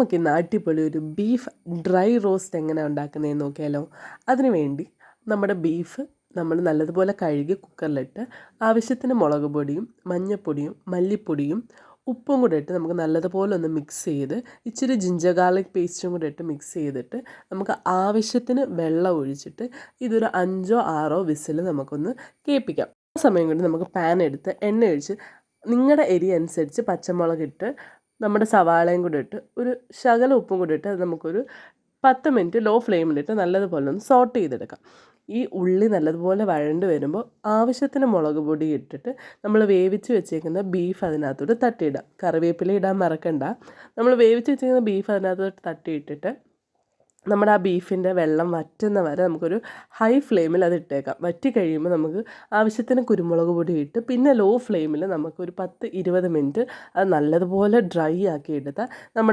നമുക്കിന്ന് അടിപൊളി ഒരു ബീഫ് ഡ്രൈ റോസ്റ്റ് എങ്ങനെ ഉണ്ടാക്കുന്നതെന്ന് നോക്കിയാലോ. അതിനു വേണ്ടി നമ്മുടെ ബീഫ് നമ്മൾ നല്ലതുപോലെ കഴുകി കുക്കറിലിട്ട് ആവശ്യത്തിന് മുളക് പൊടിയും മഞ്ഞൾപ്പൊടിയും മല്ലിപ്പൊടിയും ഉപ്പും കൂടെ ഇട്ട് നമുക്ക് നല്ലതുപോലെ ഒന്ന് മിക്സ് ചെയ്ത് ഇച്ചിരി ജിഞ്ചർ ഗാർലിക് പേസ്റ്റും കൂടെ ഇട്ട് മിക്സ് ചെയ്തിട്ട് നമുക്ക് ആവശ്യത്തിന് വെള്ളം ഒഴിച്ചിട്ട് ഇതൊരു 5-6 വിസിൽ നമുക്കൊന്ന് കേൾപ്പിക്കാം. ആ സമയം കൊണ്ട് നമുക്ക് പാൻ എടുത്ത് എണ്ണ ഒഴിച്ച് നിങ്ങളുടെ എരി അനുസരിച്ച് പച്ചമുളക് ഇട്ട് നമ്മുടെ സവാളയും കൂടെ ഇട്ട് ഒരു ശകലം ഉപ്പും കൂടെ ഇട്ട് അത് നമുക്കൊരു 10 മിനിറ്റ് ലോ ഫ്ലെയിമിലിട്ട് നല്ലതുപോലെ ഒന്ന് സോട്ട് ചെയ്തെടുക്കാം. ഈ ഉള്ളി നല്ലതുപോലെ വഴണ്ട് വരുമ്പോൾ ആവശ്യത്തിന് മുളക് പൊടി ഇട്ടിട്ട് നമ്മൾ വേവിച്ച് വെച്ചേക്കുന്ന ബീഫ് അതിനകത്തോട്ട് തട്ടിയിടാം. കറിവേപ്പില ഇടാൻ മറക്കണ്ട. നമ്മൾ വേവിച്ച് വെച്ചേക്കുന്ന ബീഫ് അതിനകത്തോട്ട് തട്ടിയിട്ടിട്ട് നമ്മുടെ ആ ബീഫിൻ്റെ വെള്ളം വറ്റുന്ന വരെ നമുക്കൊരു ഹൈ ഫ്ലെയിമിൽ അത് ഇട്ടേക്കാം. വറ്റി കഴിയുമ്പോൾ നമുക്ക് ആവശ്യത്തിന് കുരുമുളക് പൊടി ഇട്ട് പിന്നെ ലോ ഫ്ലെയിമിൽ നമുക്കൊരു 10-20 മിനിറ്റ് അത് നല്ലതുപോലെ ഡ്രൈ ആക്കി എടുത്താൽ നമ്മുടെ